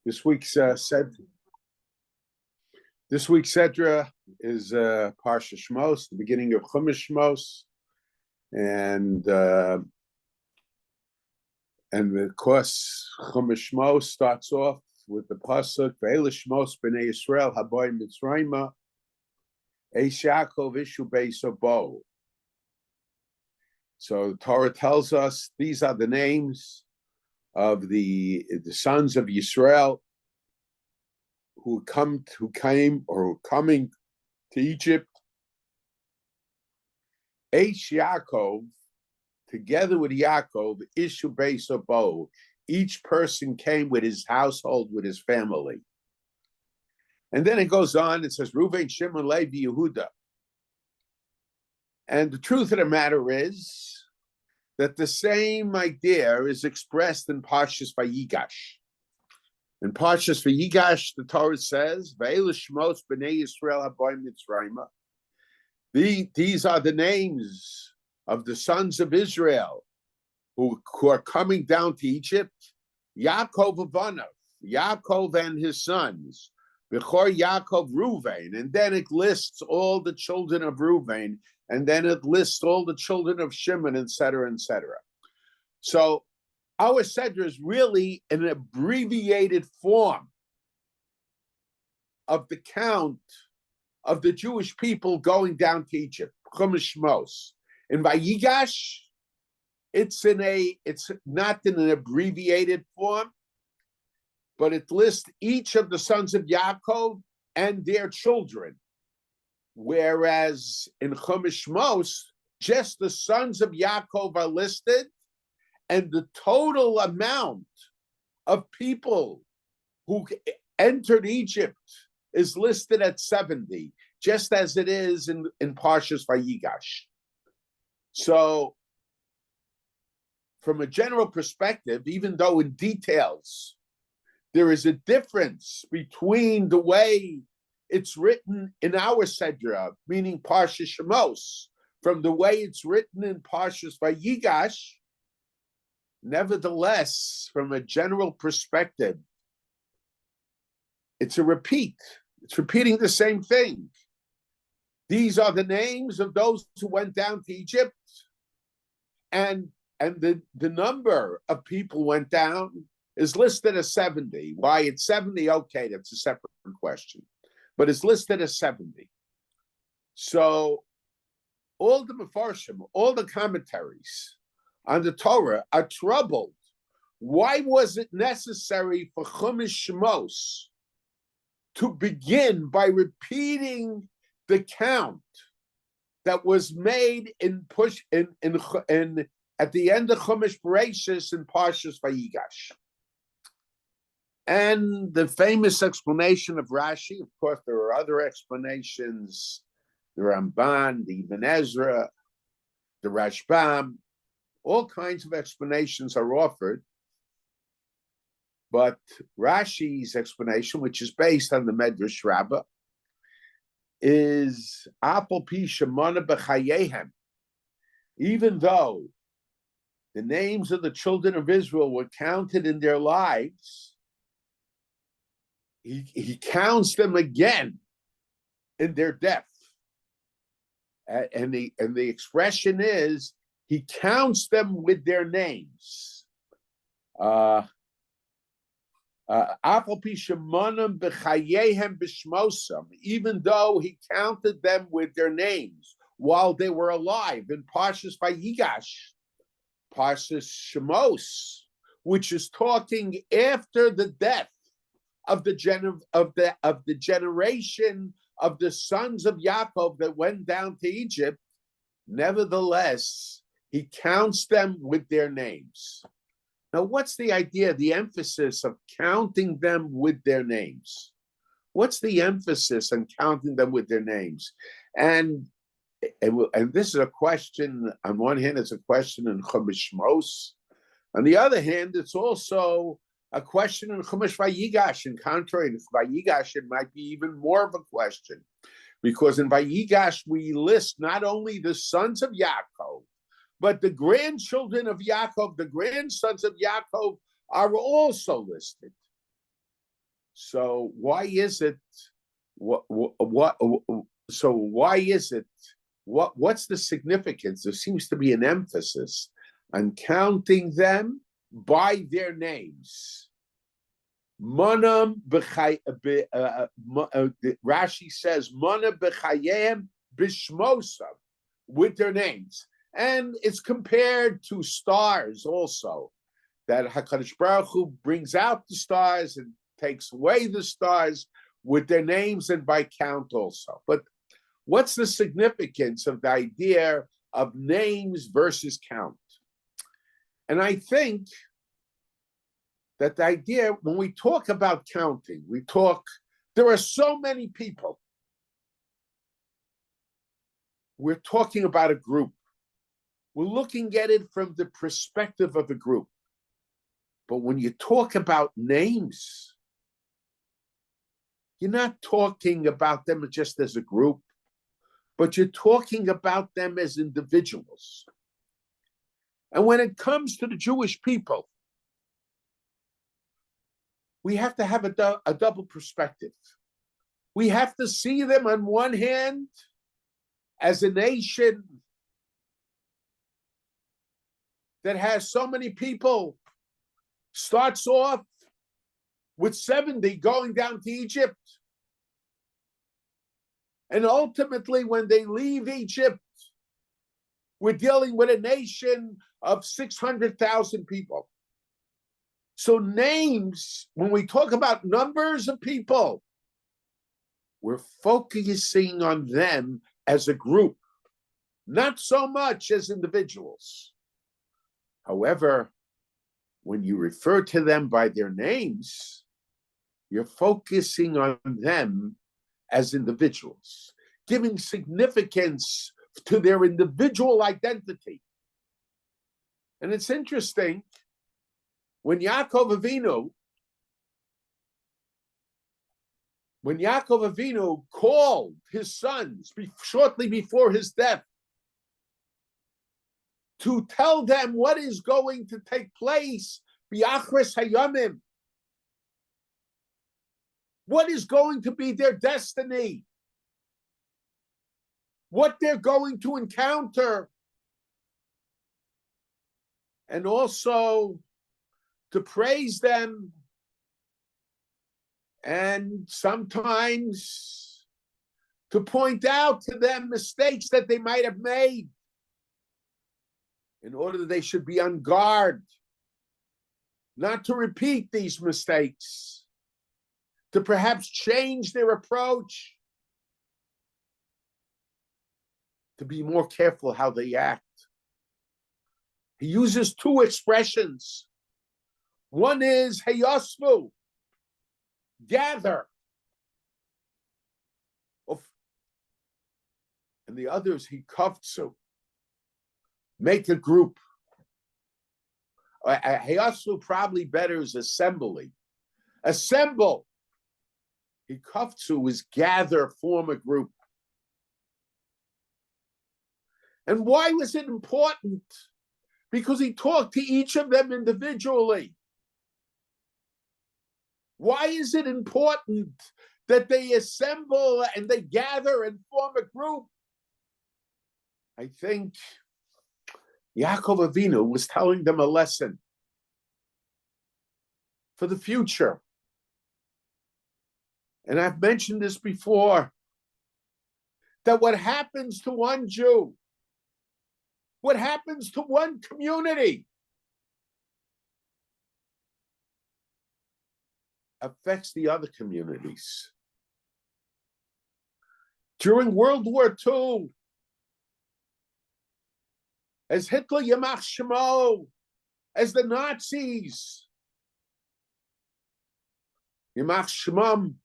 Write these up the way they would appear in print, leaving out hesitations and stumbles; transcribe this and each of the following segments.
This week's Sedra is Parshas Shemos, the beginning of Shemos, and of course Shemos starts off with the pasuk Vayigash Shemos b'nei Yisrael haboy Mitzrayma Eish Yaakov ishu beis Bo. So the Torah tells us these are the names of the sons of Yisrael who are coming to Egypt. Eish Yaakov, together with Yaakov, ishu beis Bo. Each person came with his household, with his family. And then it goes on, it says, Reuven, Shimon, Levi, Yehuda. And the truth of the matter is that the same idea is expressed in Parshas Vayigash. In Parshas Vayigash, the Torah says, Vayigash Shemos b'nei Yisrael haboy Mitzrayma. These are the names of the sons of Israel who are coming down to Egypt. Yaakov Avanav, Yaakov and his sons. Bechor Yaakov Reuven, and then it lists all the children of Reuven, and then it lists all the children of Shimon, etc., etc. So our Seder is really an abbreviated form of the count of the Jewish people going down to Egypt. Shemos. In Vayigash, it's not in an abbreviated form, but it lists each of the sons of Yaakov and their children. Whereas in Shemos, just the sons of Yaakov are listed, and the total amount of people who entered Egypt is listed at 70, just as it is in Parshas Vayigash. So, from a general perspective, even though in details, there is a difference between the way it's written in our Sedra, meaning Parshas Shemos, from the way it's written in Parshas Vayigash. Nevertheless, from a general perspective, it's a repeat. It's repeating the same thing. These are the names of those who went down to Egypt, and the number of people went down is listed as 70. Why it's 70? Okay, that's a separate question. But it's listed as 70. So all the Mefarshim, all the commentaries on the Torah are troubled. Why was it necessary for Shemos to begin by repeating the count that was made at the end of Chumash Bereshis in Parshas Vayigash? And the famous explanation of Rashi, of course, there are other explanations, the Ramban, the Ibn Ezra, the Rashbam, all kinds of explanations are offered. But Rashi's explanation, which is based on the Medrash Rabbah, is Apal Pi Shemona B'chayehem. Even though the names of the children of Israel were counted in their lives, he counts them again in their death. And the expression is, he counts them with their names. Even though he counted them with their names while they were alive in Parshas Vayigash, Parshas Shemos, which is talking after the death of the generation of the sons of Yaakov that went down to Egypt, nevertheless, he counts them with their names. Now, what's the idea, the emphasis of counting them with their names? What's the emphasis on counting them with their names? And this is a question, on one hand, it's a question in Chumash Shemos. On the other hand, it's also a question in Chumash Vayigash. In contrary to Vayigash, it might be even more of a question. Because in Vayigash, we list not only the sons of Yaakov, but the grandchildren of Yaakov, the grandsons of Yaakov, are also listed. So why is it? So why is it? What's the significance? There seems to be an emphasis on counting them by their names. Rashi says, "Mana b'chayim b'shmosam," with their names, and it's compared to stars also. That Hakadosh Baruch Hu brings out the stars and takes away the stars with their names and by count also. But what's the significance of the idea of names versus count? And I think that the idea, when we talk about counting, there are so many people. We're talking about a group. We're looking at it from the perspective of a group. But when you talk about names, you're not talking about them just as a group, but you're talking about them as individuals. And when it comes to the Jewish people, we have to have a double perspective. We have to see them on one hand as a nation that has so many people, starts off with 70 going down to Egypt. And ultimately, when they leave Egypt, we're dealing with a nation of 600,000 people. So names, when we talk about numbers of people, we're focusing on them as a group, not so much as individuals. However, when you refer to them by their names, you're focusing on them as individuals, giving significance to their individual identity. And it's interesting, when Yaakov Avinu called his sons shortly before his death to tell them what is going to take place, B'achris Hayamim, what is going to be their destiny, what they're going to encounter, and also to praise them, and sometimes to point out to them mistakes that they might have made in order that they should be on guard, not to repeat these mistakes, to perhaps change their approach, to be more careful how they act. He uses two expressions. One is heyosvu, gather, and the other is hikavtsu, make a group. Heyosvu probably better is assembly. Assemble. Hikavtsu is gather, form a group. And why was it important? Because he talked to each of them individually. Why is it important that they assemble and they gather and form a group? I think Yaakov Avinu was telling them a lesson for the future. And I've mentioned this before, that what happens to one Jew, what happens to one community, affects the other communities. During World War II, as Hitler Yamach Shemo, as the Nazis, Yamach Shemam,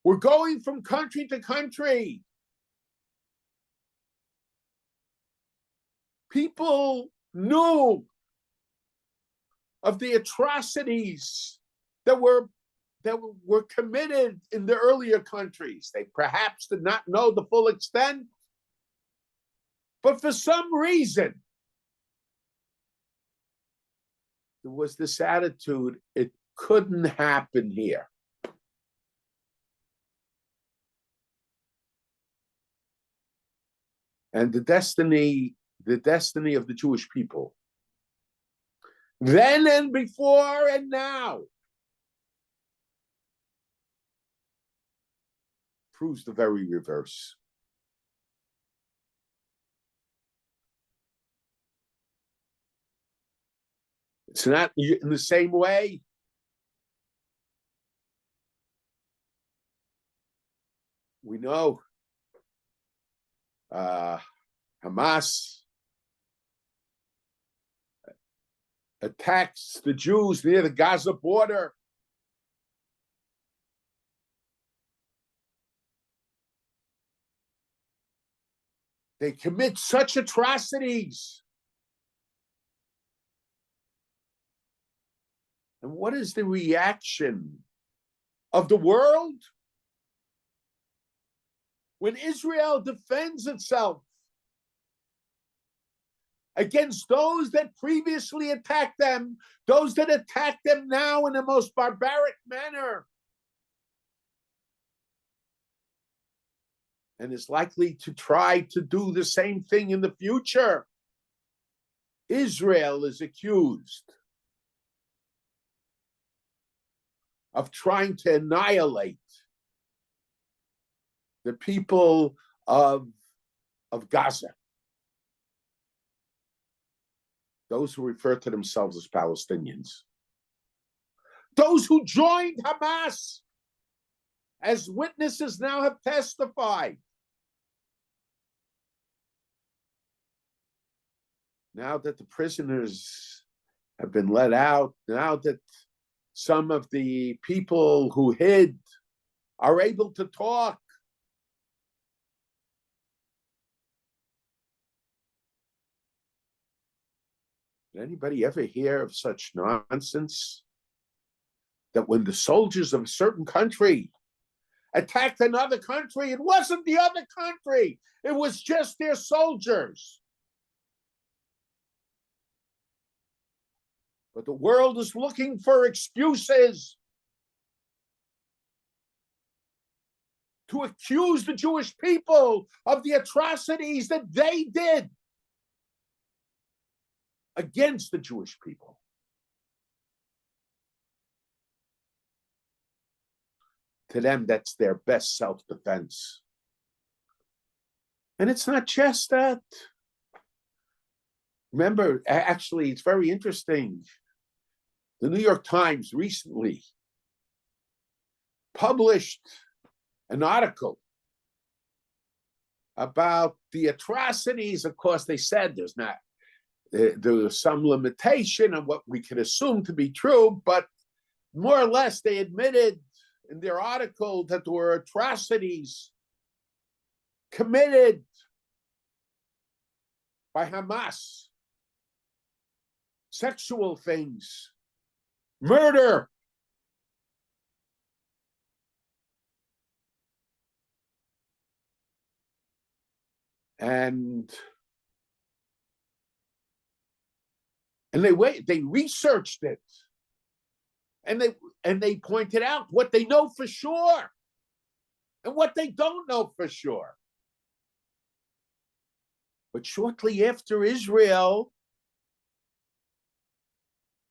we're going from country to country. People knew of the atrocities that were committed in the earlier countries. They perhaps did not know the full extent, but for some reason, there was this attitude, it couldn't happen here. And the destiny of the Jewish people, then and before and now, proves the very reverse. It's not in the same way. We know Hamas attacks the Jews near the Gaza border. They commit such atrocities. And what is the reaction of the world? When Israel defends itself against those that previously attacked them, those that attack them now in the most barbaric manner, and is likely to try to do the same thing in the future, Israel is accused of trying to annihilate the people of Gaza, those who refer to themselves as Palestinians, those who joined Hamas, as witnesses now have testified. Now that the prisoners have been let out, now that some of the people who hid are able to talk, did anybody ever hear of such nonsense? That when the soldiers of a certain country attacked another country, it wasn't the other country, it was just their soldiers. But the world is looking for excuses to accuse the Jewish people of the atrocities that they did against the Jewish people. To them, that's their best self-defense. And it's not just that. Remember, actually, it's very interesting. The New York Times recently published an article about the atrocities. Of course, they said there was some limitation on what we could assume to be true, but more or less they admitted in their article that there were atrocities committed by Hamas, sexual things, murder. And they researched it, and they pointed out what they know for sure and what they don't know for sure. But shortly after Israel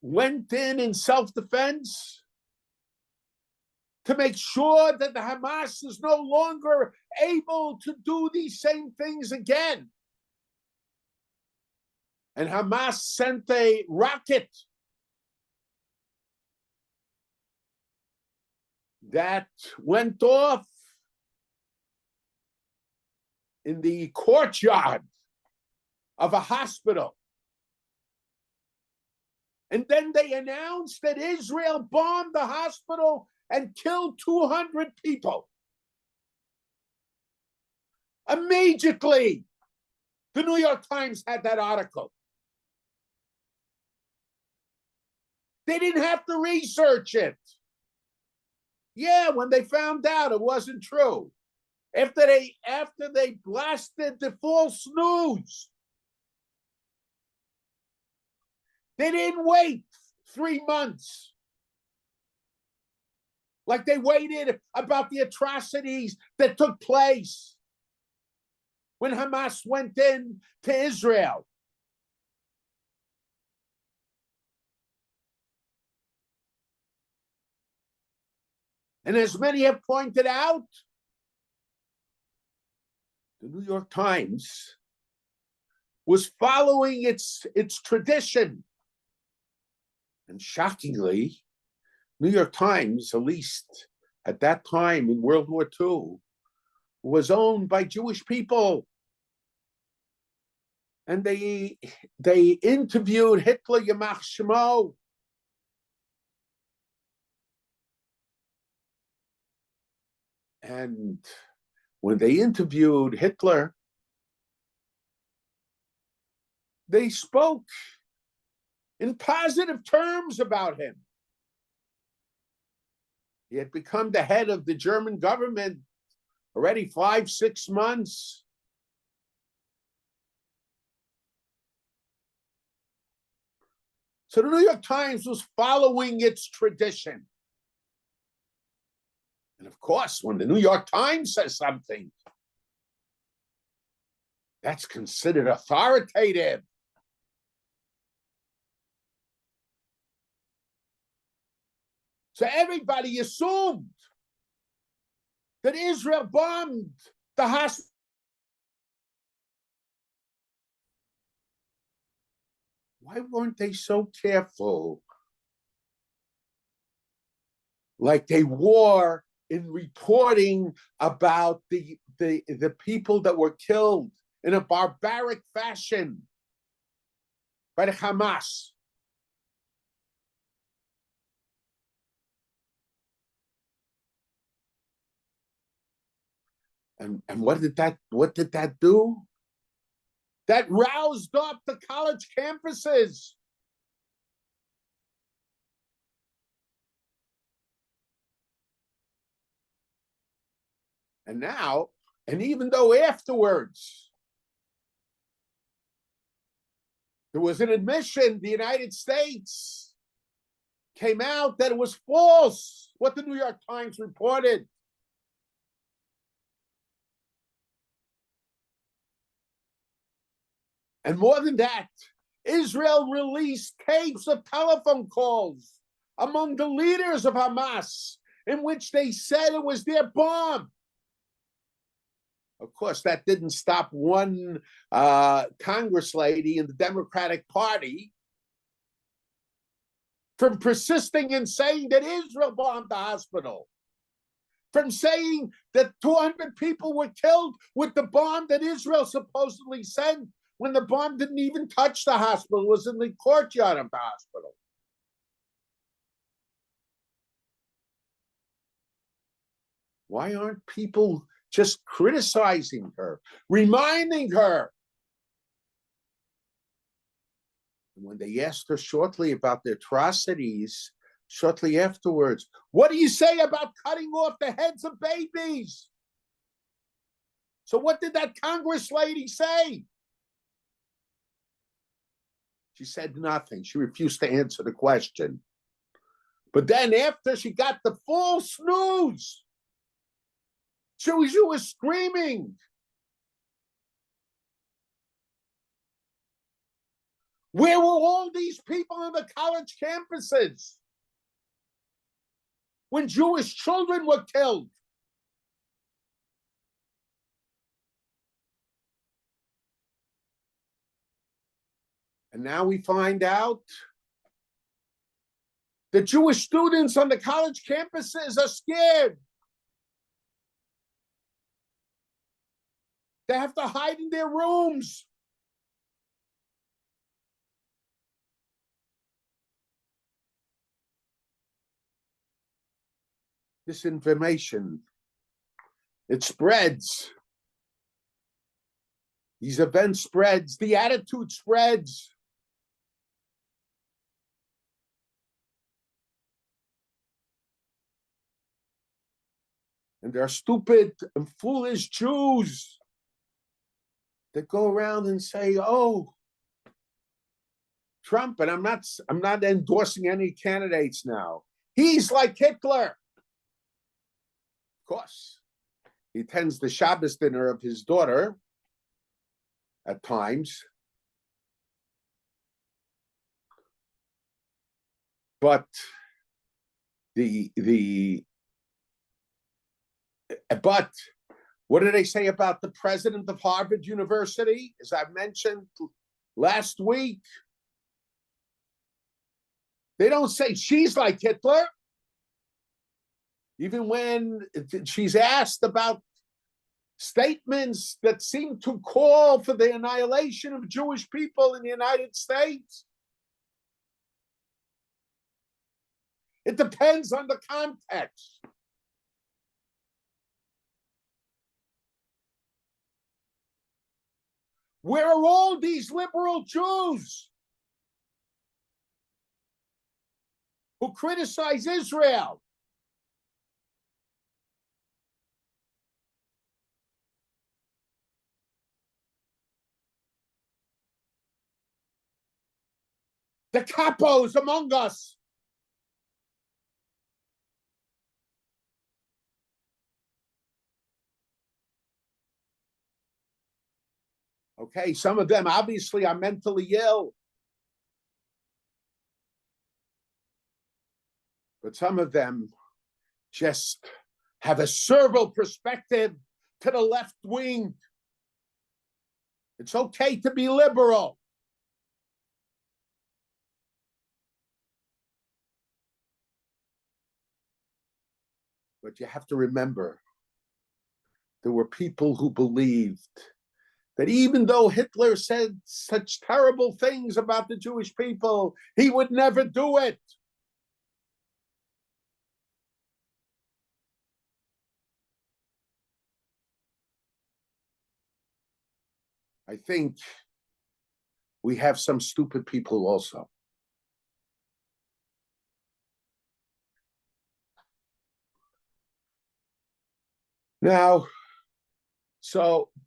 went in self-defense to make sure that the Hamas is no longer able to do these same things again, and Hamas sent a rocket that went off in the courtyard of a hospital. And then they announced that Israel bombed the hospital and killed 200 people. Immediately, the New York Times had that article. They didn't have to research it. Yeah, when they found out it wasn't true, after they blasted the false news, they didn't wait 3 months. Like they waited about the atrocities that took place when Hamas went in to Israel. And as many have pointed out, the New York Times was following its tradition. And shockingly, New York Times, at least at that time in World War II, was owned by Jewish people. And they interviewed Hitler, Yamach Shemo. And when they interviewed Hitler, they spoke in positive terms about him. He had become the head of the German government already 5-6 months. So the New York Times was following its tradition. And of course, when the New York Times says something, that's considered authoritative. So everybody assumed that Israel bombed the hospital. Why weren't they so careful? Like they were in reporting about the people that were killed in a barbaric fashion by the Hamas. And what did that do? That roused up the college campuses. And now, and even though afterwards there was an admission, the United States came out that it was false, what the New York Times reported. And more than that, Israel released tapes of telephone calls among the leaders of Hamas in which they said it was their bomb. Of course, that didn't stop one Congress lady in the Democratic Party from persisting and saying that Israel bombed the hospital, from saying that 200 people were killed with the bomb that Israel supposedly sent when the bomb didn't even touch the hospital. It was in the courtyard of the hospital. Why aren't people just criticizing her, reminding her? And when they asked her shortly about the atrocities, shortly afterwards, what do you say about cutting off the heads of babies? So what did that Congress lady say? She said nothing. She refused to answer the question. But then after she got the false news, she was screaming. Where were all these people on the college campuses when Jewish children were killed? And now we find out that Jewish students on the college campuses are scared. They have to hide in their rooms. This information, it spreads. These events spreads. The attitude spreads. And there are stupid and foolish Jews that go around and say, oh, Trump, and I'm not endorsing any candidates now. He's like Hitler. Of course. He attends the Shabbos dinner of his daughter at times. But but what did they say about the president of Harvard University? As I mentioned last week, they don't say she's like Hitler. Even when she's asked about statements that seem to call for the annihilation of Jewish people in the United States. It depends on the context. Where are all these liberal Jews who criticize Israel? The capos among us. Okay, some of them obviously are mentally ill. But some of them just have a servile perspective to the left wing. It's okay to be liberal. But you have to remember, there were people who believed that even though Hitler said such terrible things about the Jewish people, he would never do it. I think we have some stupid people also. Now,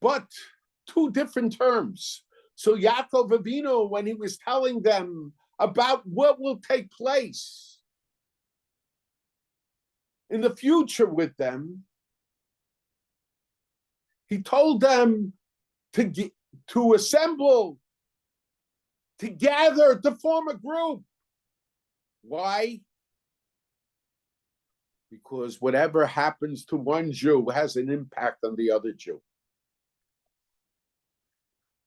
but two different terms. So Yaakov Avinu, when he was telling them about what will take place in the future with them, he told them to assemble, to gather, to form a group. Why? Because whatever happens to one Jew has an impact on the other Jew.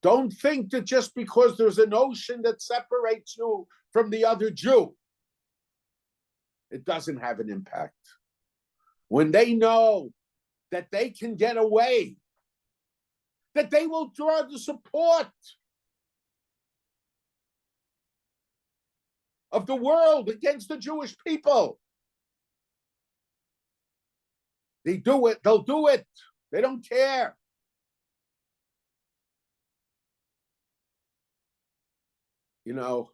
Don't think that just because there's an ocean that separates you from the other Jew, it doesn't have an impact. When they know that they can get away, that they will draw the support of the world against the Jewish people. They do it. They'll do it. They don't care. You know,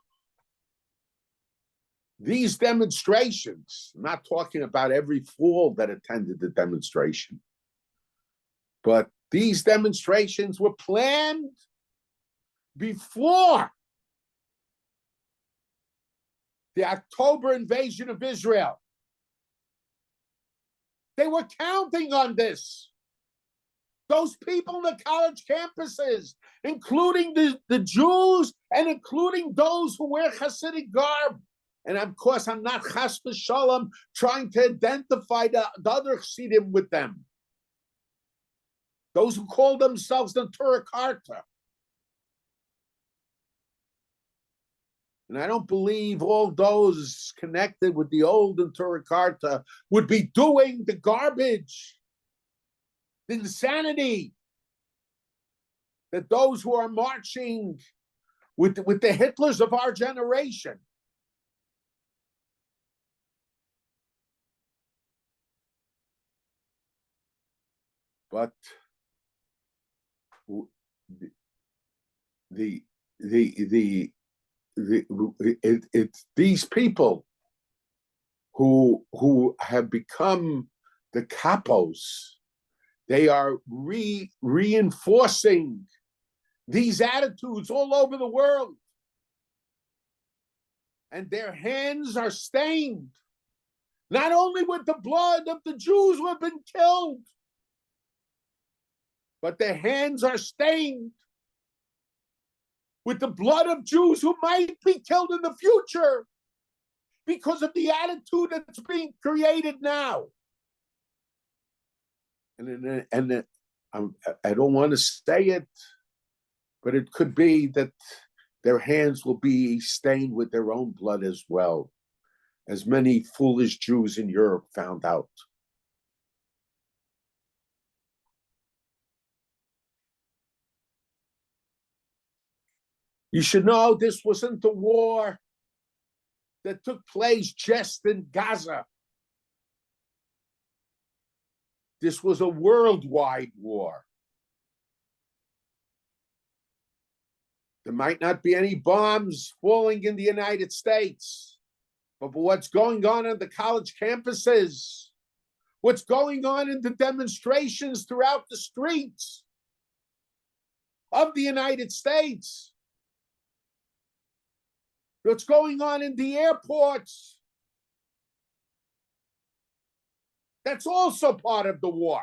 these demonstrations, I'm not talking about every fool that attended the demonstration, but these demonstrations were planned before the October invasion of Israel. They were counting on this. Those people in the college campuses, including the Jews and including those who wear Hasidic garb. And of course, I'm not chas v'shalom trying to identify the other Chassidim with them. Those who call themselves the Torah Karta. And I don't believe all those connected with the old Torah Karta would be doing the garbage, the insanity that those who are marching with the Hitlers of our generation. But it's these people who have become the capos. They are reinforcing these attitudes all over the world. and their hands are stained, not only with the blood of the Jews who have been killed, but their hands are stained with the blood of Jews who might be killed in the future because of the attitude that's being created now. And I don't want to say it, but it could be that their hands will be stained with their own blood as well, as many foolish Jews in Europe found out. You should know this wasn't a war that took place just in Gaza. This was a worldwide war. There might not be any bombs falling in the United States, but what's going on the college campuses, what's going on in the demonstrations throughout the streets of the United States, what's going on in the airports, that's also part of the war.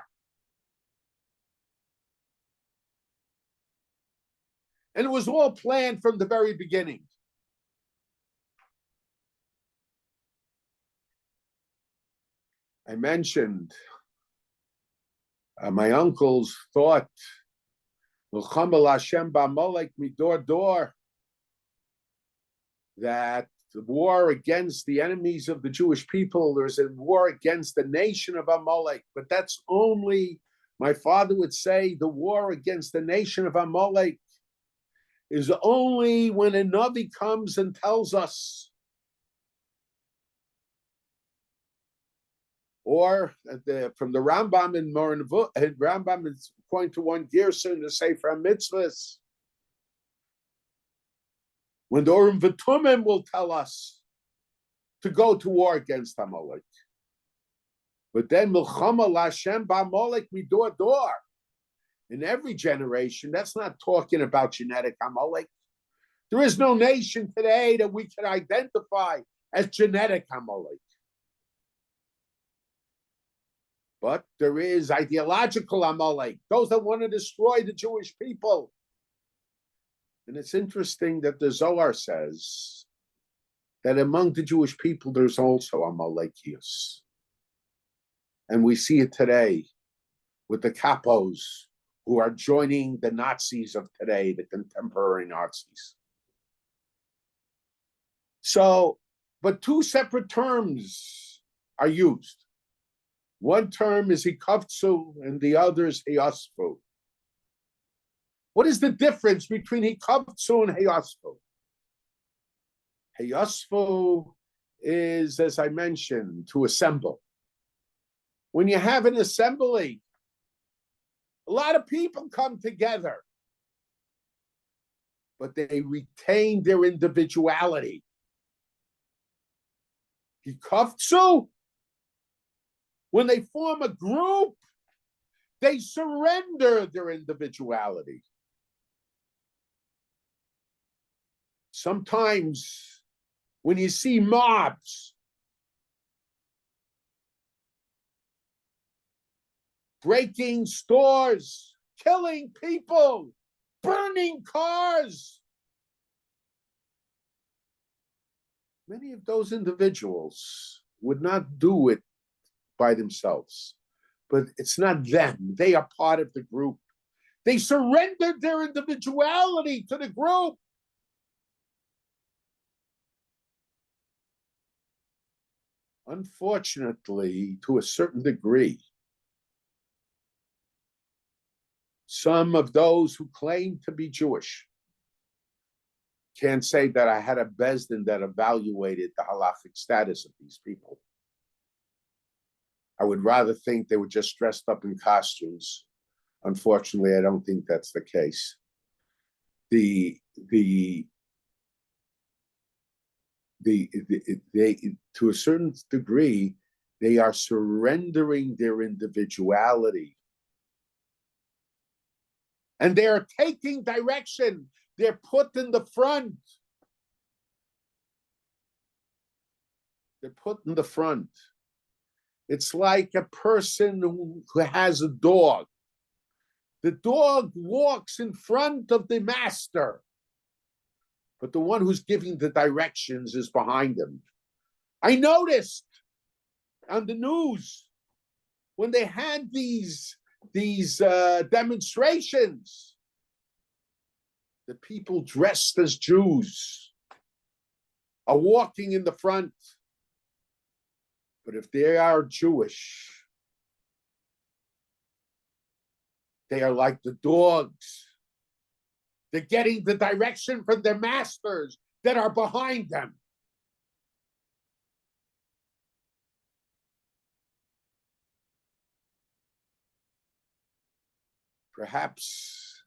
And it was all planned from the very beginning. I mentioned my uncles thought, that the war against the enemies of the Jewish people, there's a war against the nation of Amalek. But that's only, my father would say, the war against the nation of Amalek is only when a Navi comes and tells us, or from the Rambam in Rambam is pointing to one Gerson to say from mitzvahs, when the Urim V'Tumim will tell us to go to war against Amalek. But then Milchama Lashem B'Amalek Midor Dor. In every generation, that's not talking about genetic Amalek. There is no nation today that we can identify as genetic Amalek. But there is ideological Amalek, those that want to destroy the Jewish people. And it's interesting that the Zohar says that among the Jewish people, there's also Amalekius. And we see it today with the capos who are joining the Nazis of today, the contemporary Nazis. So, but two separate terms are used. One term is hikavtsu and the other is heyasfu. What is the difference between hikavtsu and heyasfu? Heyasfu is, as I mentioned, to assemble. When you have an assembly, a lot of people come together, but they retain their individuality. Hikavtsu, when they form a group, they surrender their individuality. Sometimes when you see mobs breaking stores, killing people, burning cars, many of those individuals would not do it by themselves. But it's not them. They are part of the group. They surrendered their individuality to the group. Unfortunately, to a certain degree, some of those who claim to be Jewish can't say that I had a Bezdin that evaluated the halachic status of these people. I would rather think they were just dressed up in costumes. Unfortunately, I don't think that's the case. They, to a certain degree, they are surrendering their individuality. And they are taking direction. They're put in the front. They're put in the front. It's like a person who has a dog. The dog walks in front of the master, but the one who's giving the directions is behind him. I noticed on the news when they had these demonstrations, the people dressed as Jews are walking in the front. But if they are Jewish, they are like the dogs. They're getting the direction from their masters that are behind them. Perhaps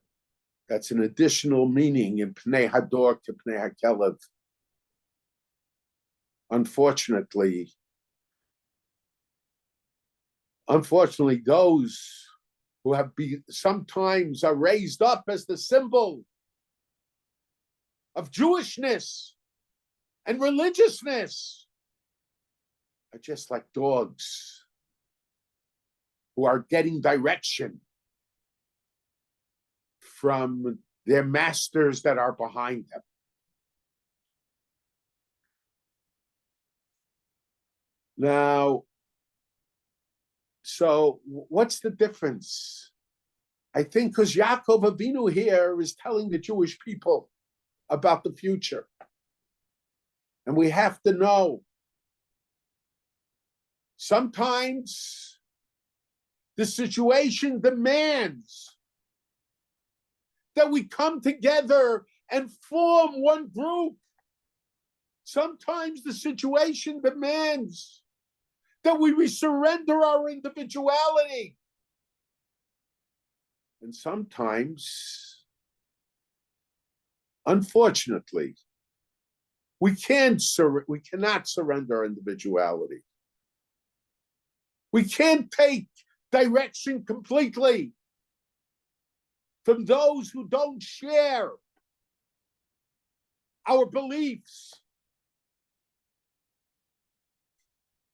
that's an additional meaning in Pnei Hador to Pnei HaKelev. Unfortunately, those who have been sometimes are raised up as the symbol of Jewishness and religiousness are just like dogs who are getting direction from their masters that are behind them. Now, so what's the difference? I think because Yaakov Avinu here is telling the Jewish people about the future. And we have to know, sometimes the situation demands that we come together and form one group. Sometimes the situation demands that we surrender our individuality. And sometimes, unfortunately, we cannot surrender our individuality. We can't take direction completely from those who don't share our beliefs.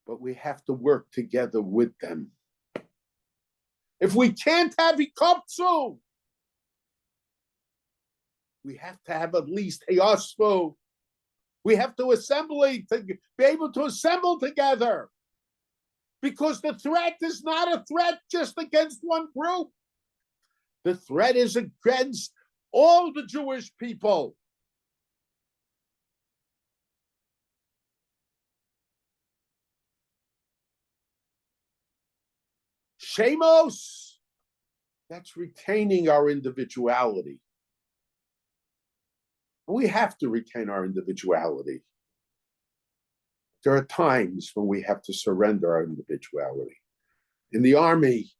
But we have to work together with them. If we can't have ikopsu, we have to have at least heyasfu. We have to be able to assemble together. Because the threat is not a threat just against one group. The threat is against all the Jewish people. Shemos, that's retaining our individuality. We have to retain our individuality. There are times when we have to surrender our individuality. In the army,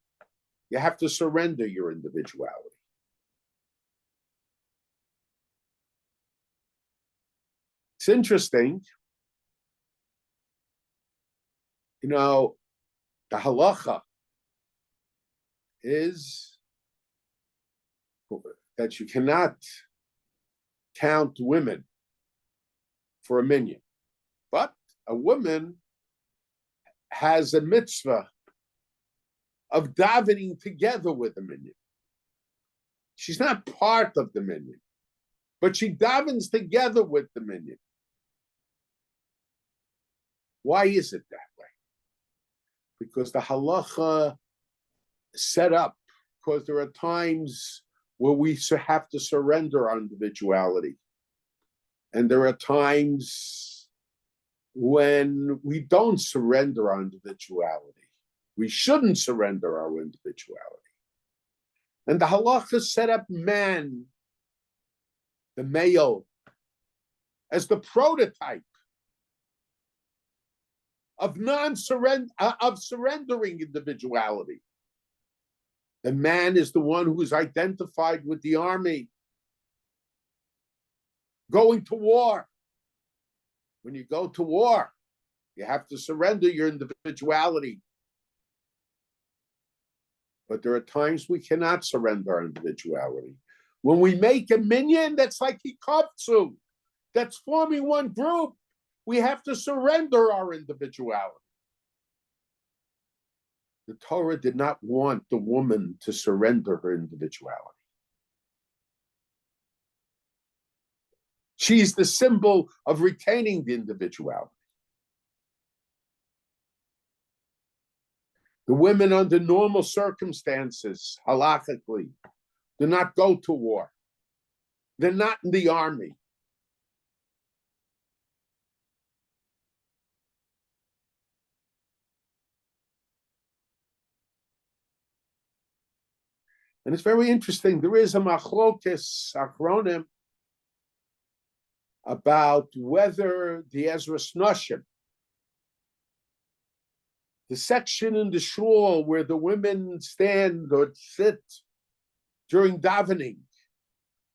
you have to surrender your individuality. It's interesting, the halacha is that you cannot count women for a minyan. But a woman has a mitzvah of davening together with the minyan. She's not part of the minyan, but she davens together with the minyan. Why is it that way? Because the halacha set up, because there are times where we have to surrender our individuality. And there are times when we don't surrender our individuality. We shouldn't surrender our individuality. And the halacha set up man, the male, as the prototype of surrendering individuality. The man is the one who is identified with the army, going to war. When you go to war, you have to surrender your individuality. But there are times we cannot surrender our individuality. When we make a minyan, that's like hikopsu, that's forming one group. We have to surrender our individuality. The Torah did not want the woman to surrender her individuality. She's the symbol of retaining the individuality. The women, under normal circumstances, halachically, do not go to war. They're not in the army. And it's very interesting. There is a machlokes achronim about whether the Ezras Noshim, the section in the shul where the women stand or sit during davening,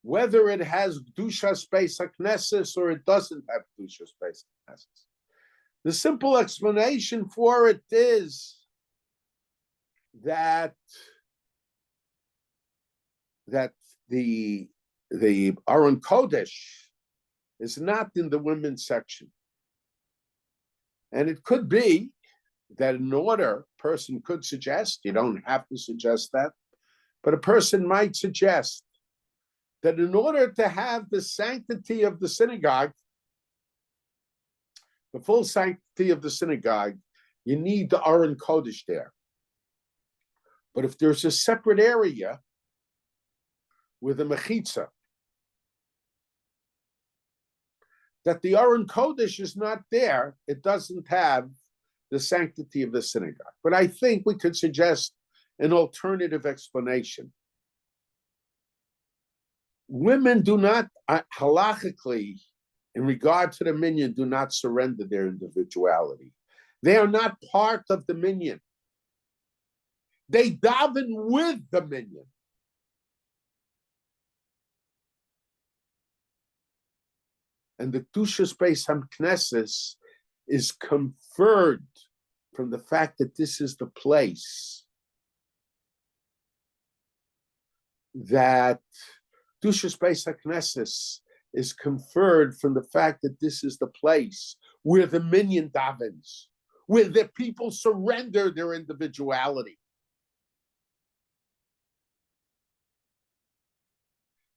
whether it has Kedusha space hakneses or it doesn't have Kedusha space hakneses. The simple explanation for it is that the Aron Kodesh is not in the women's section. And it could be that in order, a person could suggest, you don't have to suggest that, but a person might suggest that in order to have the sanctity of the synagogue, the full sanctity of the synagogue, you need the Aron Kodesh there. But if there's a separate area with a mechitza, that the Aron Kodesh is not there, it doesn't have the sanctity of the synagogue. But I think we could suggest an alternative explanation. Women do not, halachically, in regard to the minyan, do not surrender their individuality. They are not part of the minyan. They daven with the minyan. And the Kedusha space hamknesses is conferred from the fact that this is the place that Kedusha space haknesses is conferred from the fact that this is the place where the minyan davens, where the people surrender their individuality.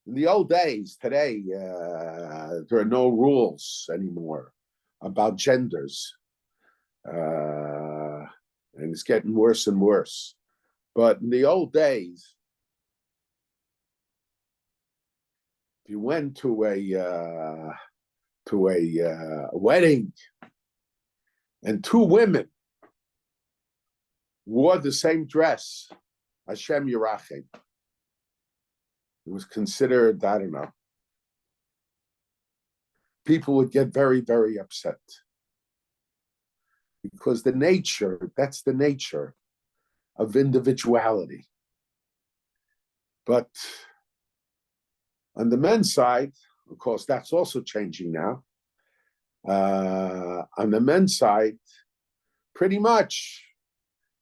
In the old days, today, there are no rules anymore about genders. And it's getting worse and worse. But in the old days, if you went to a wedding and two women wore the same dress, Hashem Yerachem, it was considered, I don't know, people would get very, very upset. Because that's the nature of individuality. But on the men's side, of course, that's also changing now. On the men's side, pretty much,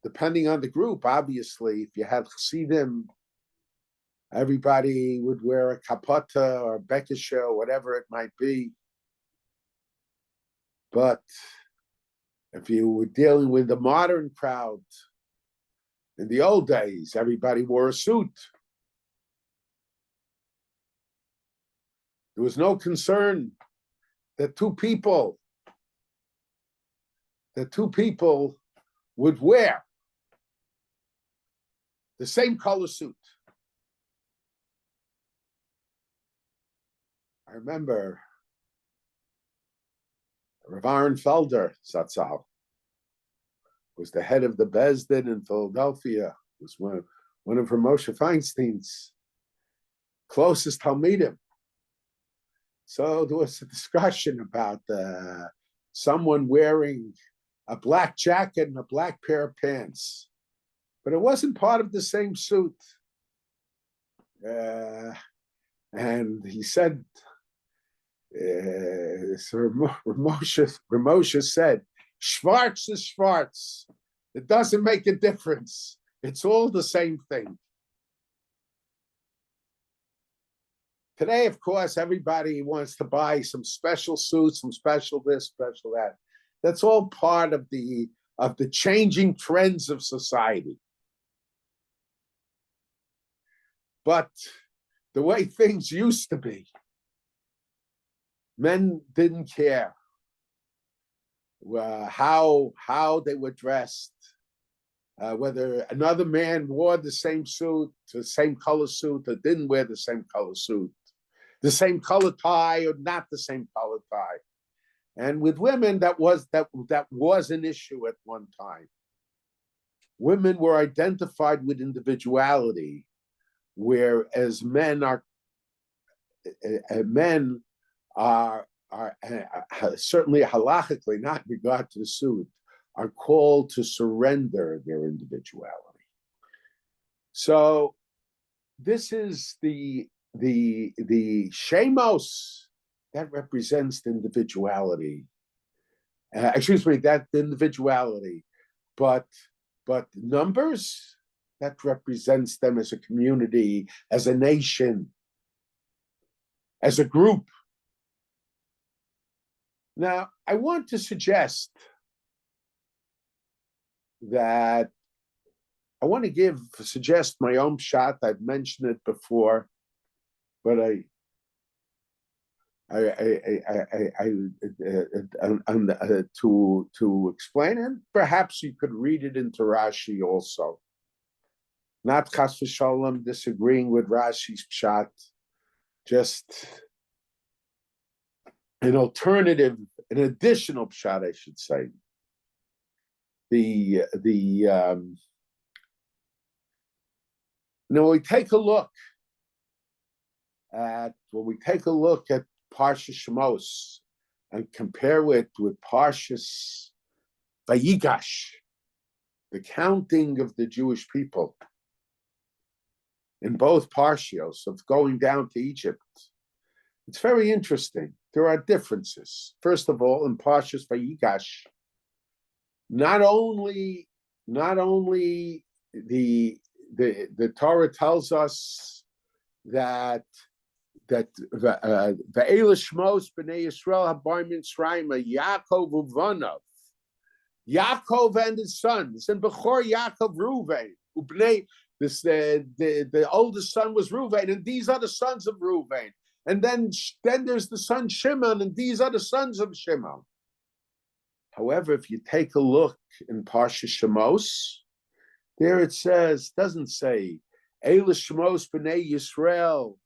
depending on the group, obviously, if you had Chassidim, everybody would wear a kapota or a bekisha or whatever it might be. But if you were dealing with the modern crowd, in the old days, everybody wore a suit. There was no concern that two people would wear the same color suit. I remember Rav Aaron Felder, Zatzal, was the head of the Bezdin in Philadelphia, was one of Rav Moshe Feinstein's closest Talmidim. So there was a discussion about someone wearing a black jacket and a black pair of pants, but it wasn't part of the same suit. And he said, so Moshe said, Schwarz is Schwarz. It doesn't make a difference. It's all the same thing. Today, of course, everybody wants to buy some special suits, some special this, special that. That's all part of the changing trends of society. But the way things used to be, men didn't care how they were dressed, whether another man wore the same suit, the same color suit, or didn't wear the same color suit, the same color tie or not the same color tie. And with women, that was an issue at one time. Women were identified with individuality, whereas men are certainly halachically, not in regard to the suit, are called to surrender their individuality. So this is the Shemos that represents the individuality. That individuality, but numbers that represents them as a community, as a nation, as a group. Now, I want to suggest that I want to suggest my own shot. I've mentioned it before, but to explain it, perhaps you could read it into Rashi also. Not chas v'shalom disagreeing with Rashi's pshat, just an additional pshat, I should say. Now we take a look at Parshas Shemos and compare it with Parshas Vayigash, the counting of the Jewish people in both Parshios of going down to Egypt. It's very interesting. There are differences. First of all, in Parshas Vayigash, not only the Torah tells us that ve'ela shmos b'nei Yisrael habar Mitzrayim Yaakov uvanav, Yaakov and his sons, and b'chor Yaakov Reuven ubnei. The oldest son was Reuven, and these are the sons of Reuven. And then there's the son Shimon, and these are the sons of Shimon. However, if you take a look in Parshas Shemos, there it doesn't say, Eila Shemos b'nei Yisrael,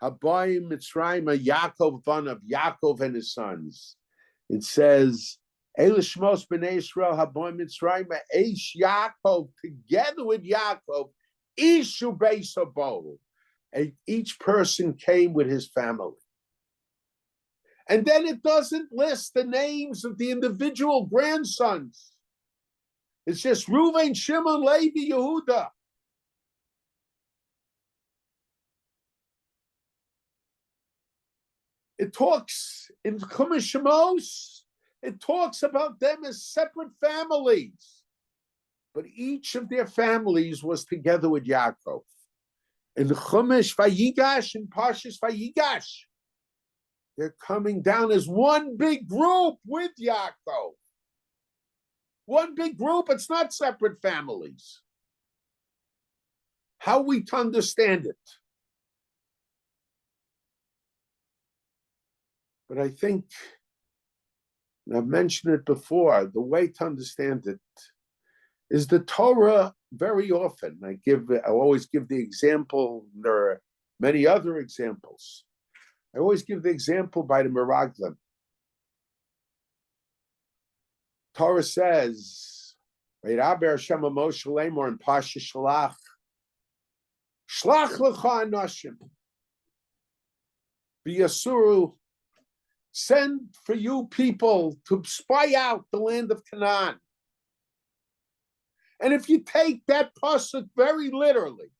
Habayim Mitzrayim, Yaakov Vanav, Yaakov and his sons. It says, Eila Shemos b'nei Yisrael, Habayim Mitzrayim, Eish Yaakov, together with Yaakov, Ishu Beis Habo. Each person came with his family. And then it doesn't list the names of the individual grandsons. It's just Reuven, Shimon, Levi, Yehuda. It talks in Chumash Shemos, it talks about them as separate families. But each of their families was together with Yaakov. In the Chumash Vayigash, in Parshas Vayigash, they're coming down as one big group with Yaakov. One big group, it's not separate families. How are we to understand it? But I think, and I've mentioned it before, the way to understand it is the Torah very often. I always give the example, there are many other examples. I always give the example by the Meraglim. Torah says, Rabbi Hashem Moshe Lemor in Parshas Shalach, Shlach lecha anashim, b'yasuru, send for you people to spy out the land of Canaan. And if you take that pasuk very literally,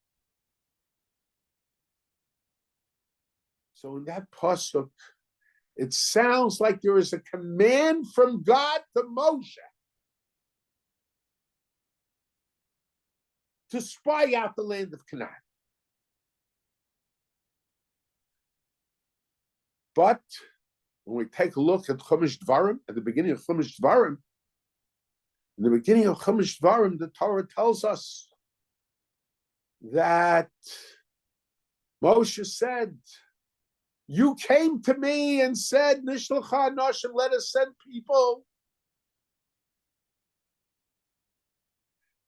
so in that pasuk, it sounds like there is a command from God to Moshe to spy out the land of Canaan. But when we take a look at Chumash Dvarim, at the beginning of Chumash Dvarim, in the beginning of Chumash Dvarim, the Torah tells us that Moshe said, you came to me and said, Nishlcha Noshim, let us send people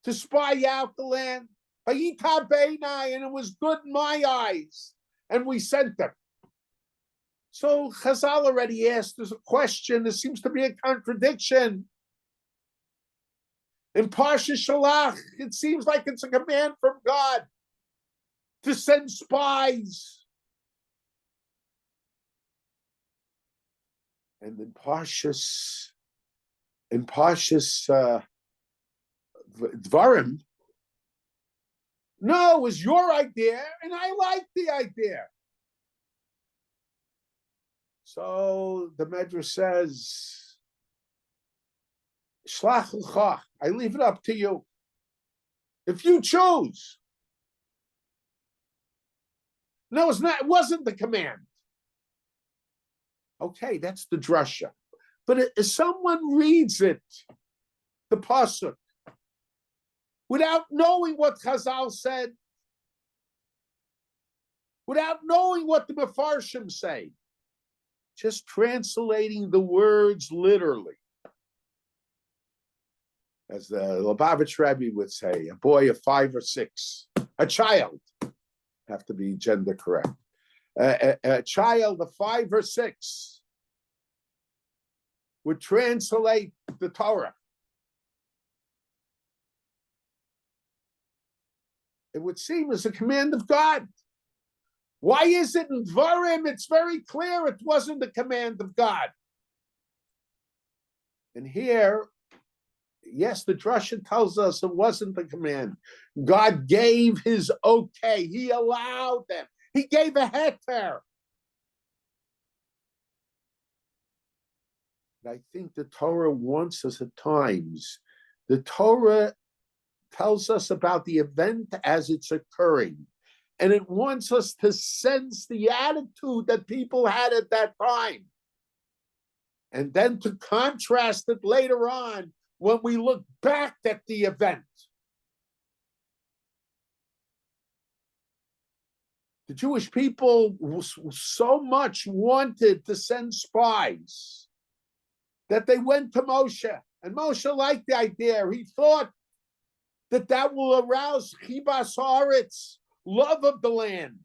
to spy out the land. And it was good in my eyes. And we sent them. So Chazal already asked, there's a question, there seems to be a contradiction. In Parshas Shalach, it seems like it's a command from God to send spies. And in Parshas Dvarim, no, it was your idea, and I liked the idea. So the Medrash says, Shlach l'cha, I leave it up to you. If you choose. No, it's not. It wasn't the command. Okay, that's the drasha. But if someone reads it, the pasuk, without knowing what Chazal said, without knowing what the Mefarshim say, just translating the words literally, as the Lubavitch Rabbi would say, a boy of 5 or 6, a child, have to be gender correct, a child of 5 or 6 would translate the Torah. It would seem as a command of God. Why is it in Dvarim? It's very clear it wasn't the command of God. And here, yes, the drasha tells us it wasn't the command. God gave his okay. He allowed them. He gave a heter. I think the Torah wants us at times. The Torah tells us about the event as it's occurring. And it wants us to sense the attitude that people had at that time. And then to contrast it later on when we look back at the event. The Jewish people so much wanted to send spies that they went to Moshe. And Moshe liked the idea. He thought that will arouse chibas haaretz, love of the land.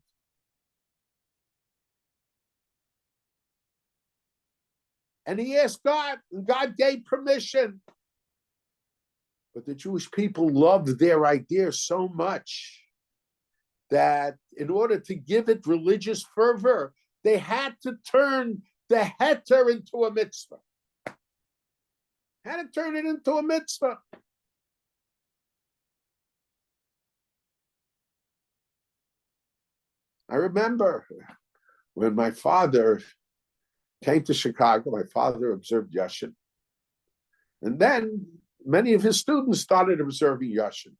And he asked God, and God gave permission. But the Jewish people loved their idea so much that in order to give it religious fervor, they had to turn the heter into a mitzvah. Had to turn it into a mitzvah. I remember when my father came to Chicago, my father observed Yashin. And then many of his students started observing Yashin.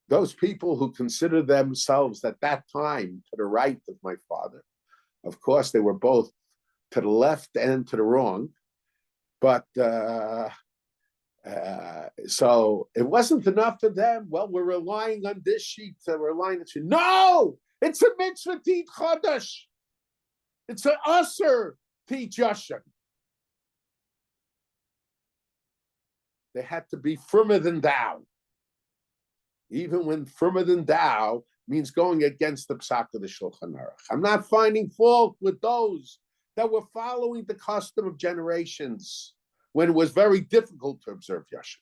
Those people who considered themselves at that time to the right of my father, of course, they were both to the left and to the wrong. But so it wasn't enough for them. Well, we're relying on this sheet. So we're relying on this sheet. No! It's a mitzvah to eat chodesh. It's an usher to eat yashin. They had to be firmer than thou. Even when firmer than thou means going against the psak of the Shulchan Aruch. I'm not finding fault with those that were following the custom of generations when it was very difficult to observe yashin.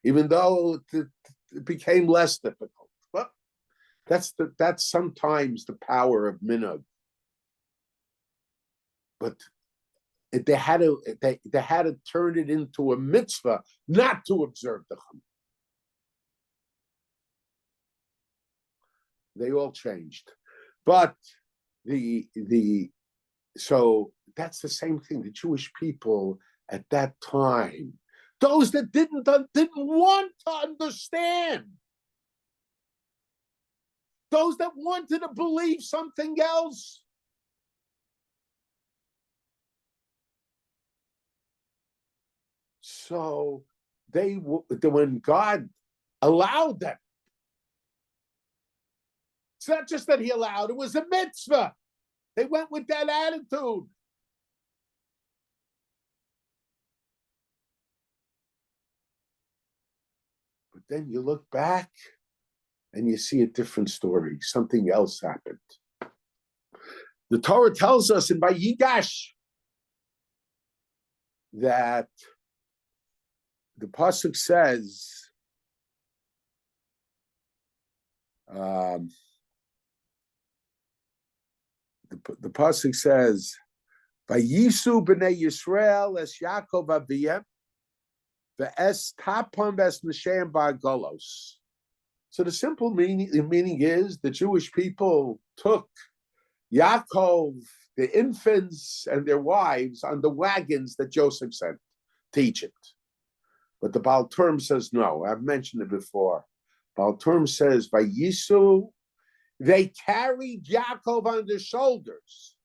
Even though it became less difficult. But that's sometimes the power of minhag. But they had to turn it into a mitzvah not to observe the Chum. They all changed, but so that's the same thing. The Jewish people at that time, those that didn't want to understand, those that wanted to believe something else, So when God allowed them, it's not just that he allowed, it was a mitzvah. They went with that attitude. But then you look back and you see a different story. Something else happened. The Torah tells us in Vayigash that the Pasuk says, the Pasuk says, Vayisu b'nei Yisrael es Yaakov aviyem ve'es tapam es Moshe ba'golos. So the simple meaning is the Jewish people took Yaakov, the infants and their wives on the wagons that Joseph sent to Egypt. But the Baal Term says no. I've mentioned it before. Baal Term says, Vayisu, they carried Yaakov on their shoulders.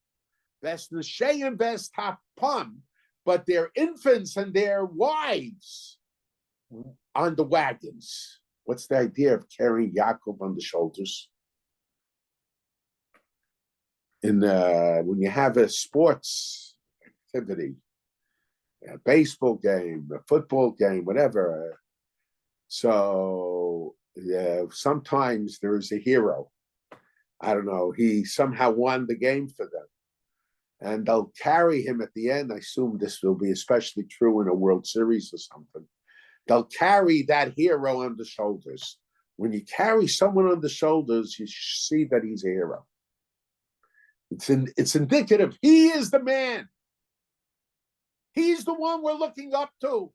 Ves Neshayim ves Tapam, but their infants and their wives on the wagons. What's the idea of carrying Yaakov on the shoulders? When you have a sports activity, a baseball game, a football game, whatever. So sometimes there is a hero. I don't know. He somehow won the game for them. And they'll carry him at the end. I assume this will be especially true in a World Series or something. They'll carry that hero on the shoulders. When you carry someone on the shoulders, you see that he's a hero. It's indicative. He is the man. He's the one we're looking up to.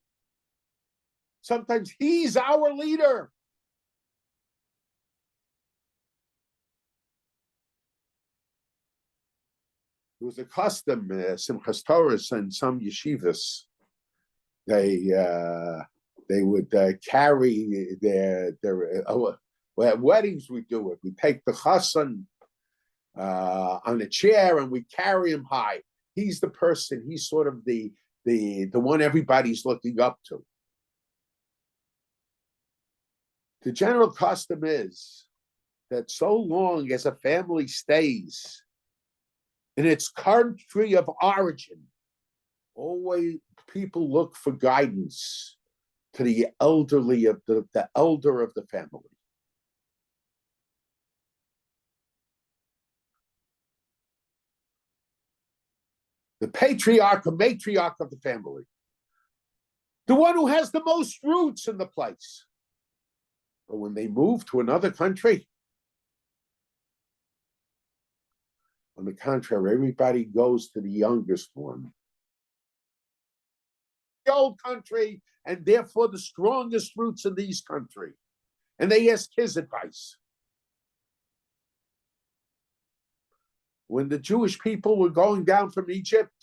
Sometimes he's our leader. It was a custom, Simchas Torah and some yeshivas. They would carry their at weddings we do it. We take the chassan on a chair and we carry him high. He's the person. He's sort of the one everybody's looking up to. The general custom is that so long as a family stays in its country of origin, always people look for guidance to the elderly of the elder of the family. The patriarch or matriarch of the family. The one who has the most roots in the place. But when they move to another country, on the contrary, everybody goes to the youngest one. The old country, and therefore the strongest roots in these country. And they ask his advice. When the Jewish people were going down from Egypt,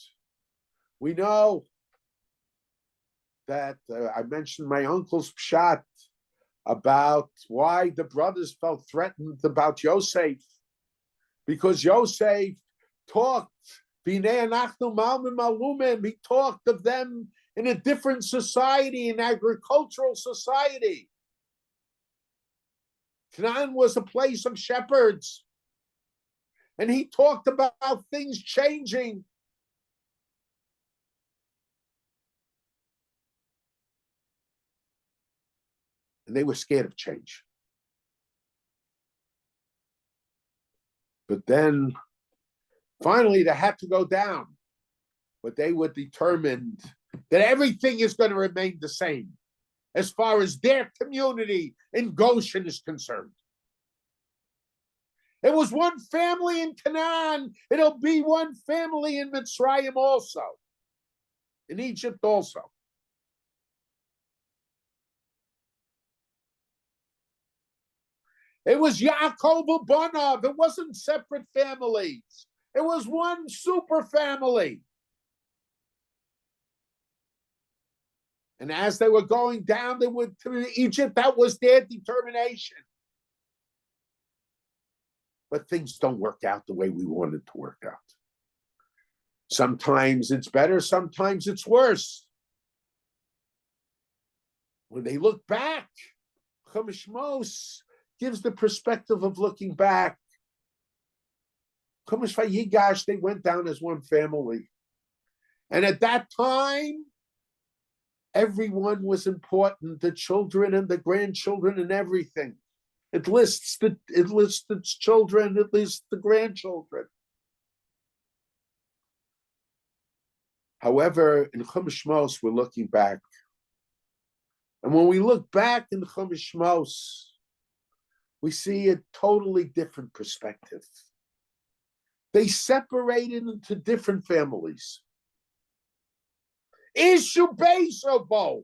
we know that I mentioned my uncle's pshat about why the brothers felt threatened about Yosef, because Yosef talked, he talked of them in a different society, an agricultural society. Canaan was a place of shepherds. And he talked about things changing. And they were scared of change. But then, finally, they had to go down. But they were determined that everything is going to remain the same as far as their community in Goshen is concerned. It was one family in Canaan. It'll be one family in Mitzrayim also. In Egypt also. It was Yaakov Ubanov. It wasn't separate families. It was one super family. And as they were going down, they went to Egypt. That was their determination. But things don't work out the way we want it to work out. Sometimes it's better, sometimes it's worse. when they look back, Shemos gives the perspective of looking back. Vayigash, they went down as one family. And at that time, everyone was important, the children and the grandchildren and everything. It lists the children, it lists the grandchildren. However, in Shemos, we're looking back. And when we look back in Shemos, we see a totally different perspective. They separated into different families. Ishu Beisabo.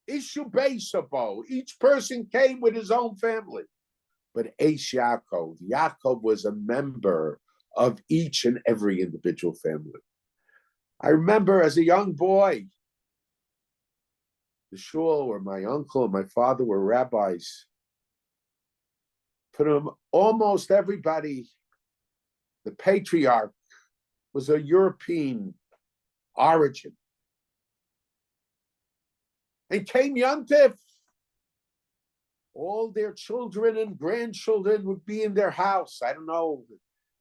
Each person came with his own family. But Eish Yaakov was a member of each and every individual family. I remember as a young boy, the shul where my uncle and my father were rabbis. For them, almost everybody, the patriarch was a European origin. And came Yontif, all their children and grandchildren would be in their house. I don't know,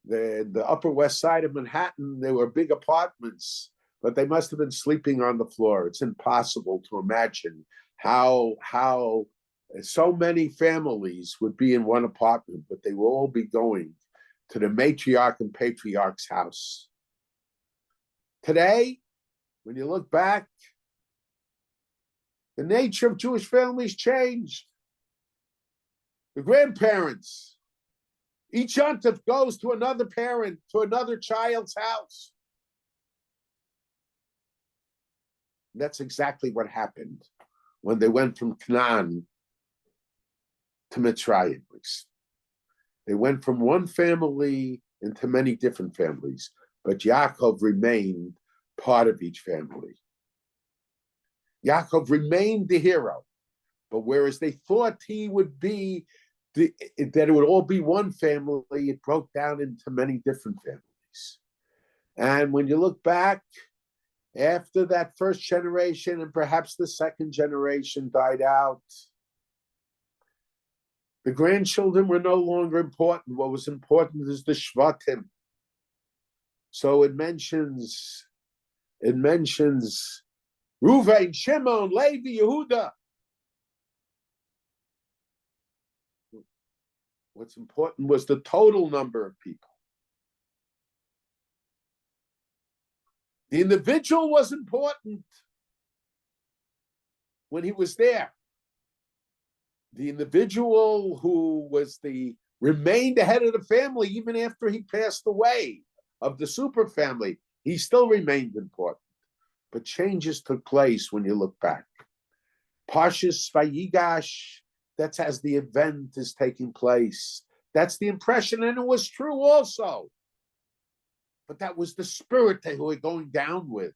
the Upper West Side of Manhattan, there were big apartments, but they must have been sleeping on the floor. It's impossible to imagine how so many families would be in one apartment, but they will all be going to the matriarch and patriarch's house. Today, when you look back, the nature of Jewish families changed. The grandparents, each yontif goes to another parent, to another child's house. And that's exactly what happened when they went from Canaan to Mitzrayim. They went from one family into many different families, but Yaakov remained part of each family. Yaakov remained the hero, but whereas they thought he would be, that it would all be one family, it broke down into many different families. And when you look back, after that first generation and perhaps the second generation died out, the grandchildren were no longer important. What was important is the Shvatim. So it mentions Ruvain, Shimon, Levi, Yehuda. What's important was the total number of people. The individual was important when he was there. The individual who remained the head of the family even after he passed away, of the super family, he still remained important. But changes took place when you look back. Parshas Vayigash, that's as the event is taking place. That's the impression, and it was true also. But that was the spirit they were going down with.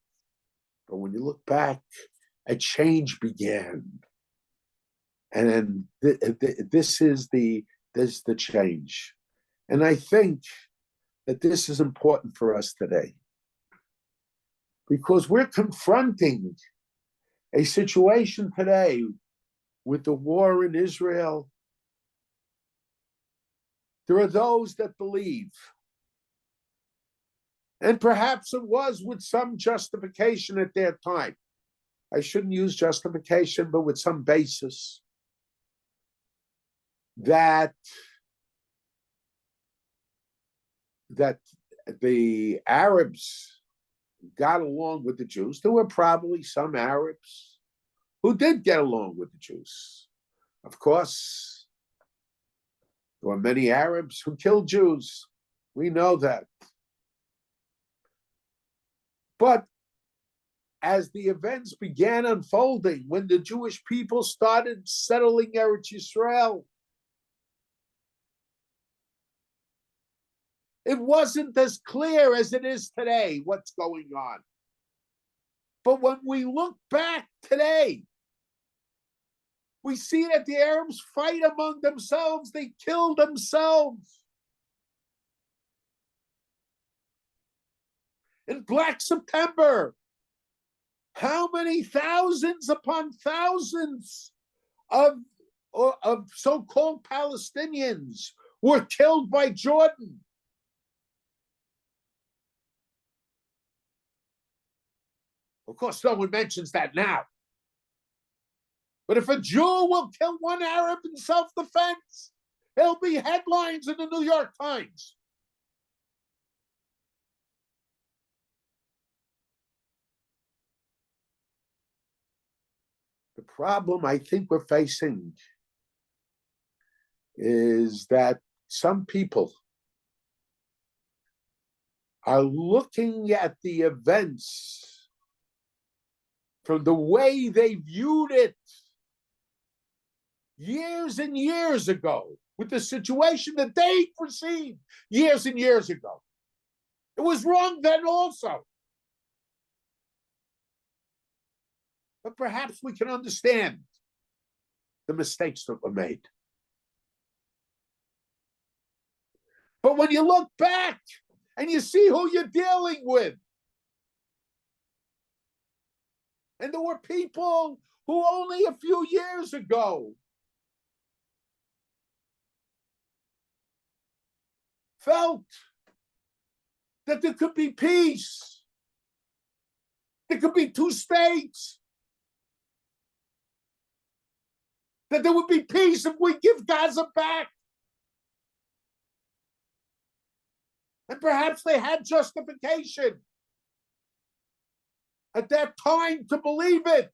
But when you look back, a change began. And then this is the change. And I think that this is important for us today. Because we're confronting a situation today with the war in Israel. There are those that believe, and perhaps it was with some justification at their time. I shouldn't use justification, but with some basis, that the Arabs got along with the Jews. There were probably some Arabs who did get along with the Jews. Of course, there were many Arabs who killed Jews. We know that. But as the events began unfolding, when the Jewish people started settling Eretz Yisrael, it wasn't as clear as it is today what's going on. But when we look back today, we see that the Arabs fight among themselves. They kill themselves. In Black September, How many thousands upon thousands of so-called Palestinians were killed by Jordan? Of course, no one mentions that now. But if a Jew will kill one Arab in self-defense, there'll be headlines in the New York Times. The problem I think we're facing is that some people are looking at the events from the way they viewed it years and years ago, with the situation that they perceived years and years ago. It was wrong then also. But perhaps we can understand the mistakes that were made. But when you look back and you see who you're dealing with, and there were people who only a few years ago felt that there could be peace, there could be two states, that there would be peace if we give Gaza back. And perhaps they had justification at that time to believe it.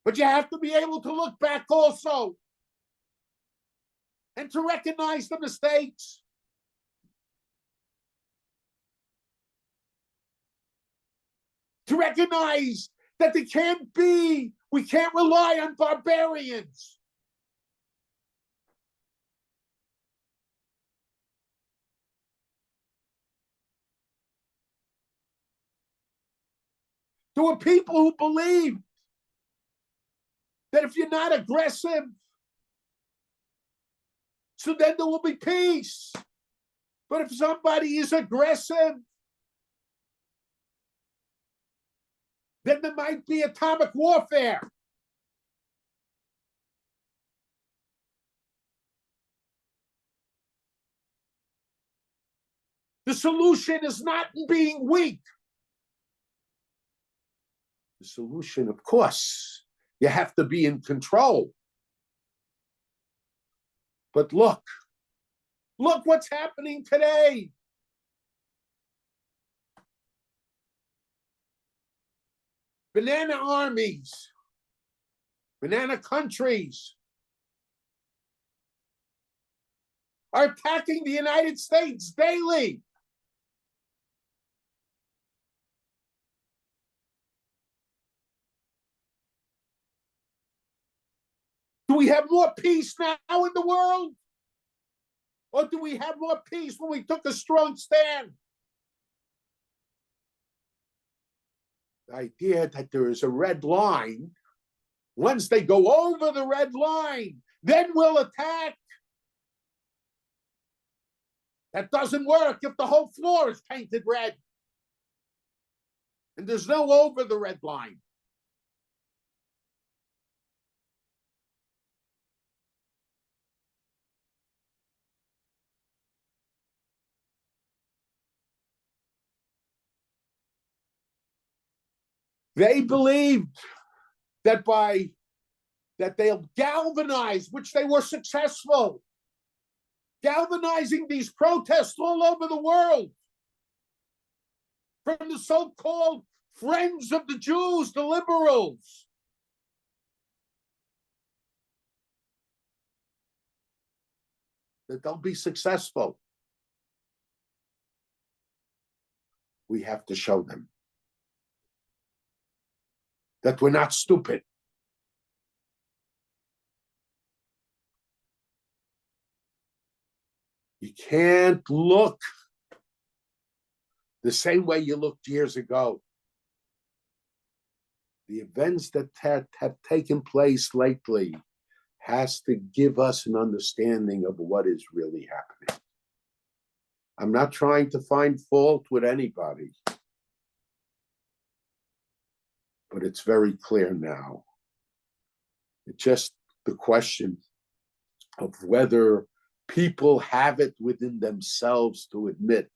But you have to be able to look back also and to recognize the mistakes. To recognize that we can't rely on barbarians. There were people who believed that if you're not aggressive, so then there will be peace. But if somebody is aggressive, then there might be atomic warfare. The solution is not in being weak. The solution, of course, you have to be in control. But look what's happening today. Banana armies, banana countries are attacking the United States daily. Do we have more peace now in the world? Or do we have more peace when we took a strong stand? The idea that there is a red line, once they go over the red line, then we'll attack. That doesn't work if the whole floor is painted red. And there's no over the red line. They believed that they'll galvanize, which they were successful, galvanizing these protests all over the world, from the so-called friends of the Jews, the liberals. That they'll be successful. We have to show them that we're not stupid. You can't look the same way you looked years ago. The events that have taken place lately has to give us an understanding of what is really happening. I'm not trying to find fault with anybody, but it's very clear now. It's just the question of whether people have it within themselves to admit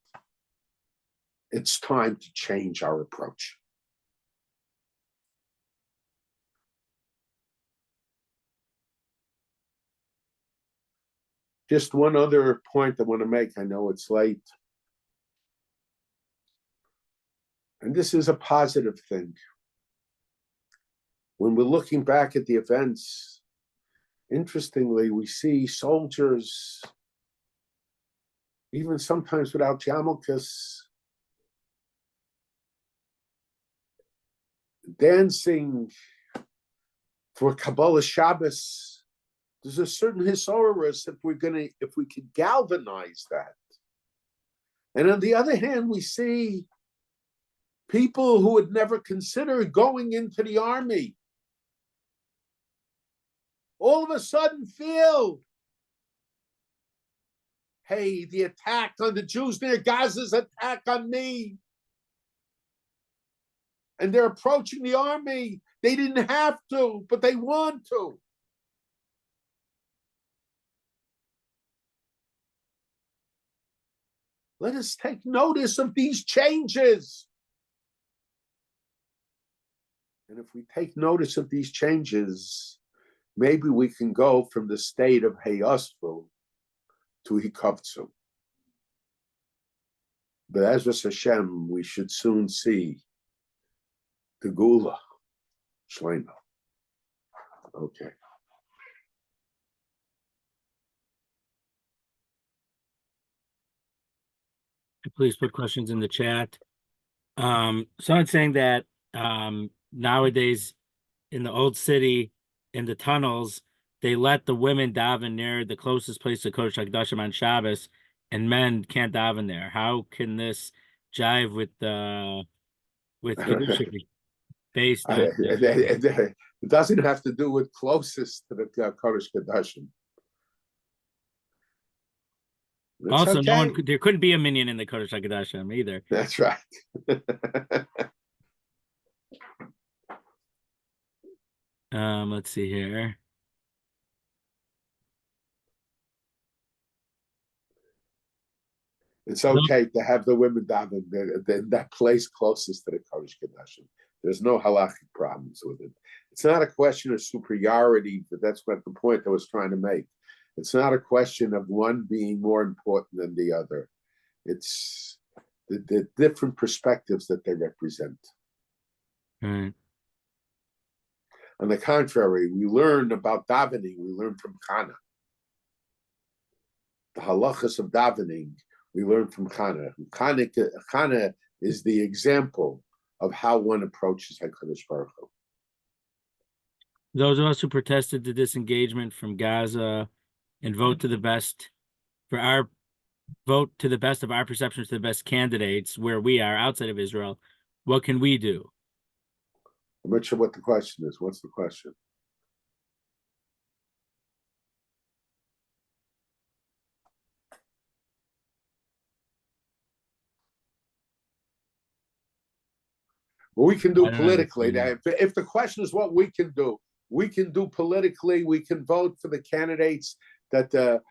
it's time to change our approach. Just one other point I want to make. I know it's late. And this is a positive thing. When we're looking back at the events, interestingly, we see soldiers, even sometimes without yarmulkes, dancing for Kabbalah Shabbos. There's a certain hisorus if we could galvanize that. And on the other hand, we see people who would never consider going into the army all of a sudden feel, hey, the attack on the Jews near Gaza's attack on me. And they're approaching the army. They didn't have to, but they want to. Let us take notice of these changes. And if we take notice of these changes, maybe we can go from the state of Heyasfu to Hikavtsu. But as with Hashem, we should soon see the Gula. Shleima. Okay. Please put questions in the chat. Someone's saying that nowadays in the old city, in the tunnels, they let the women daven near the closest place to Kodesh HaKodashim on Shabbos, and men can't daven there. How can this jive with Kedusha based on? It doesn't have to do with closest to the Kodesh HaKodashim. Also, okay. There couldn't be a minion in the Kodesh HaKodashim either. That's right. Let's see here. It's okay to have the women daven in that place closest to the Kodesh HaKodashim. There's no halachic problems with it. It's not a question of superiority, but that's what the point I was trying to make. It's not a question of one being more important than the other. It's the different perspectives that they represent. Right. On the contrary, we learn about davening, we learn from Chana. The halachas of davening, we learn from Chana. Chana is the example of how one approaches HaKadosh Baruch Hu. Those of us who protested the disengagement from Gaza and vote to the best of our perceptions to the best candidates where we are outside of Israel, what can we do? I'm not sure what the question is. What's the question? What we can do politically. Now, if the question is what we can do politically. We can vote for the candidates that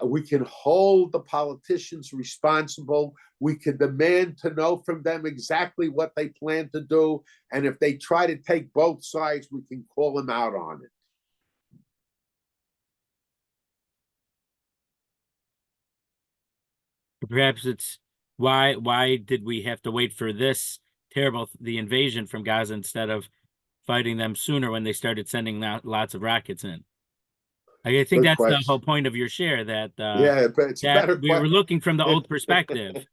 we can hold the politicians responsible. We can demand to know from them exactly what they plan to do. And if they try to take both sides, we can call them out on it. Perhaps it's why did we have to wait for the invasion from Gaza instead of fighting them sooner when they started sending lots of rockets in? I think that's the whole point of your share, that but it's a better we were looking from the old perspective.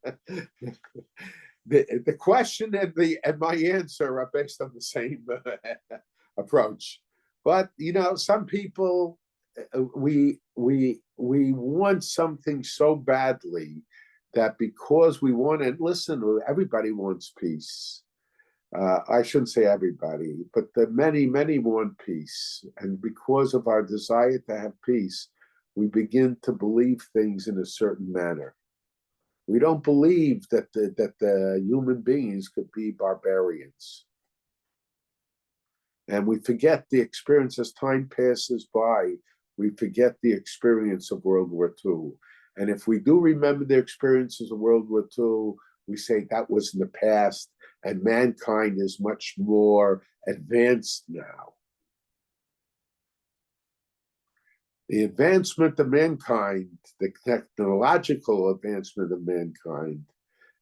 The question and my answer are based on the same approach. But some people we want something so badly that because we want to listen, everybody wants peace. I shouldn't say everybody, but the many want peace. And because of our desire to have peace, we begin to believe things in a certain manner. We don't believe that the human beings could be barbarians. And we forget the experience as time passes by. We forget the experience of World War II. And if we do remember the experiences of World War II, we say that was in the past, and mankind is much more advanced now. The advancement of mankind, the technological advancement of mankind,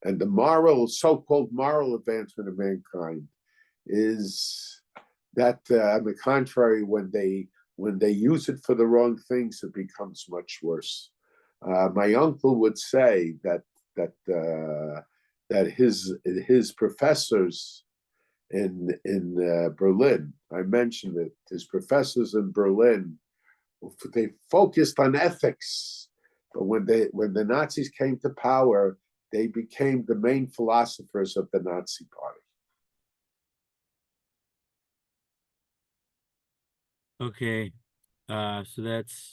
and the moral, so-called moral advancement of mankind is that, on the contrary, when they use it for the wrong things, it becomes much worse. My uncle would say that his professors in Berlin, I mentioned it, his professors in Berlin, they focused on ethics, but when the Nazis came to power, they became the main philosophers of the Nazi Party. Okay. So that's